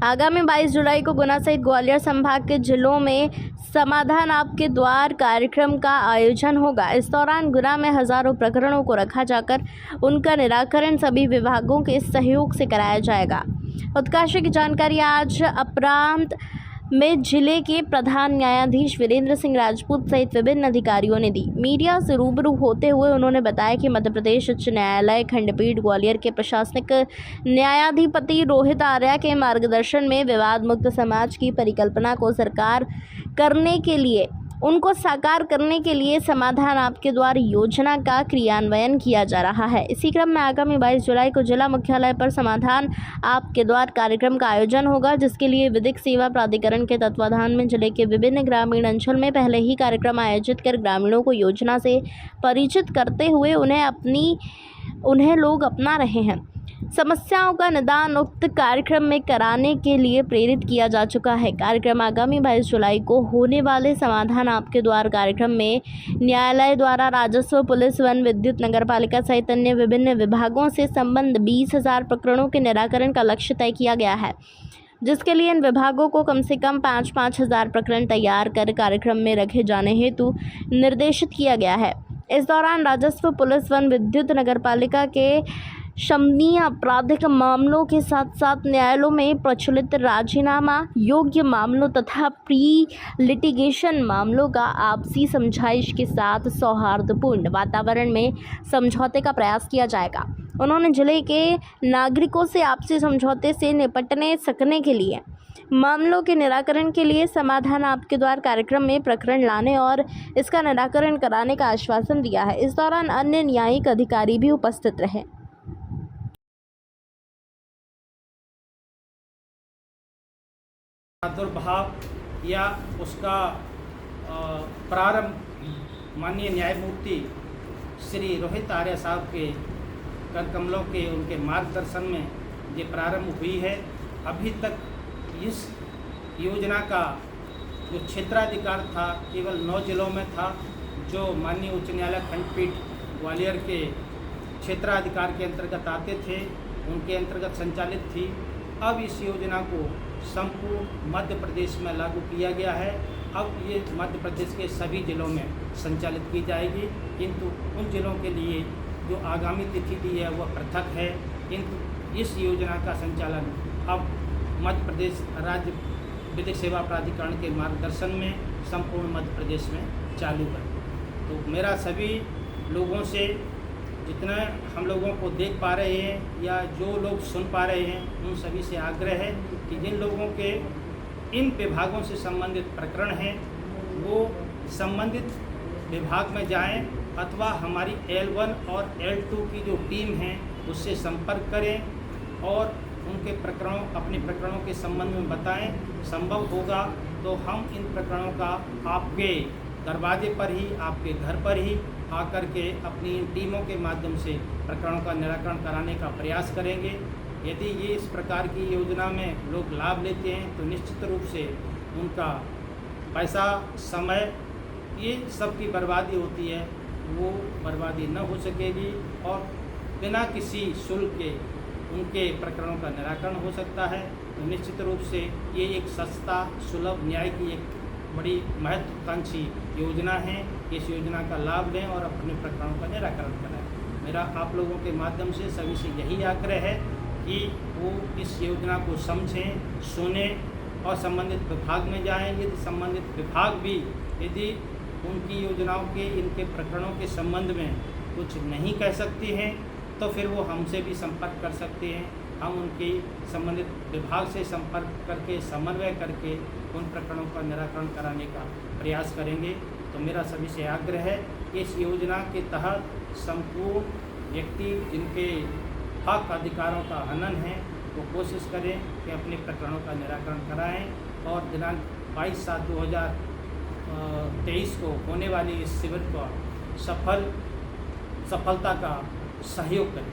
आगामी 22 जुलाई को गुना सहित ग्वालियर संभाग के जिलों में समाधान आपके द्वार कार्यक्रम का आयोजन होगा। इस दौरान गुना में हजारों प्रकरणों को रखा जाकर उनका निराकरण सभी विभागों के सहयोग से कराया जाएगा। उत्कर्ष की जानकारी आज अपरांत में जिले के प्रधान न्यायाधीश वीरेंद्र सिंह राजपूत सहित विभिन्न अधिकारियों ने दी। मीडिया से रूबरू होते हुए उन्होंने बताया कि मध्य प्रदेश उच्च न्यायालय खंडपीठ ग्वालियर के प्रशासनिक न्यायाधिपति रोहित आर्या के मार्गदर्शन में विवाद मुक्त समाज की परिकल्पना को साकार करने के लिए समाधान आपके द्वार योजना का क्रियान्वयन किया जा रहा है। इसी क्रम में आगामी 22 जुलाई को जिला मुख्यालय पर समाधान आपके द्वार कार्यक्रम का आयोजन होगा, जिसके लिए विधिक सेवा प्राधिकरण के तत्वाधान में जिले के विभिन्न ग्रामीण अंचल में पहले ही कार्यक्रम आयोजित कर ग्रामीणों को योजना से परिचित करते हुए उन्हें लोग अपना रहे हैं। समस्याओं का निदान उक्त कार्यक्रम में कराने के लिए प्रेरित किया जा चुका है। कार्यक्रम आगामी 22 जुलाई को होने वाले समाधान आपके द्वार कार्यक्रम में न्यायालय द्वारा राजस्व, पुलिस, वन, विद्युत, नगरपालिका सहित अन्य विभिन्न विभागों से संबंध 20,000 प्रकरणों के निराकरण का लक्ष्य तय किया गया है, जिसके लिए इन विभागों को कम से कम 5-5 हज़ार प्रकरण तैयार कर कार्यक्रम में रखे जाने हेतु निर्देशित किया गया है। इस दौरान राजस्व, पुलिस, वन, विद्युत, नगरपालिका के शमनीय आपराधिक मामलों के साथ साथ न्यायालयों में प्रचलित राजीनामा योग्य मामलों तथा प्री लिटिगेशन मामलों का आपसी समझाइश के साथ सौहार्दपूर्ण वातावरण में समझौते का प्रयास किया जाएगा। उन्होंने जिले के नागरिकों से आपसी समझौते से निपटने सकने के लिए मामलों के निराकरण के लिए समाधान आपके द्वार कार्यक्रम में प्रकरण लाने और इसका निराकरण कराने का आश्वासन दिया है। इस दौरान अन्य न्यायिक अधिकारी भी उपस्थित रहे। प्रादुर्भाव या उसका प्रारंभ माननीय न्यायमूर्ति श्री रोहित आर्या साहब के कर कमलों के उनके मार्गदर्शन में ये प्रारंभ हुई है। अभी तक इस योजना का जो क्षेत्राधिकार था केवल 9 जिलों में था, जो माननीय उच्च न्यायालय खंडपीठ ग्वालियर के क्षेत्राधिकार के अंतर्गत आते थे, उनके अंतर्गत संचालित थी। अब इस योजना को संपूर्ण मध्य प्रदेश में लागू किया गया है। अब ये मध्य प्रदेश के सभी जिलों में संचालित की जाएगी, किंतु उन जिलों के लिए जो आगामी तिथि दी है वह पृथक है। किंतु इस योजना का संचालन अब मध्य प्रदेश राज्य विधिक सेवा प्राधिकरण के मार्गदर्शन में संपूर्ण मध्य प्रदेश में चालू है। तो मेरा सभी लोगों से, जितना हम लोगों को देख पा रहे हैं या जो लोग सुन पा रहे हैं, उन सभी से आग्रह है कि जिन लोगों के इन विभागों से संबंधित प्रकरण हैं वो संबंधित विभाग में जाएं अथवा हमारी L1 और L2 की जो टीम है उससे संपर्क करें और उनके अपने प्रकरणों के संबंध में बताएं। संभव होगा तो हम इन प्रकरणों का आपके दरवाजे पर ही, आपके घर पर ही आकर के अपनी इन टीमों के माध्यम से प्रकरणों का निराकरण कराने का प्रयास करेंगे। यदि ये इस प्रकार की योजना में लोग लाभ लेते हैं तो निश्चित रूप से उनका पैसा, समय, ये सब की बर्बादी होती है, वो बर्बादी न हो सकेगी और बिना किसी शुल्क के उनके प्रकरणों का निराकरण हो सकता है। तो निश्चित रूप से ये एक सस्ता, सुलभ न्याय की एक बड़ी महत्वाकांक्षी योजना है। इस योजना का लाभ लें और अपने प्रकरणों का निराकरण कराएं। मेरा आप लोगों के माध्यम से सभी से यही आग्रह है कि वो इस योजना को समझें, सुनें और संबंधित विभाग में जाएं। यदि संबंधित विभाग भी यदि उनकी योजनाओं के, इनके प्रकरणों के संबंध में कुछ नहीं कह सकते हैं तो फिर वो हमसे भी संपर्क कर सकते हैं। हम उनके संबंधित विभाग से संपर्क करके, समन्वय करके उन प्रकरणों का निराकरण कराने का प्रयास करेंगे। तो मेरा सभी से आग्रह है कि इस योजना के तहत संपूर्ण व्यक्ति जिनके हक अधिकारों का हनन है वो कोशिश करें कि अपने प्रकरणों का निराकरण कराएं और दिनांक 22/7/2023 को होने वाली इस शिविर को सफलता का सहयोग करें।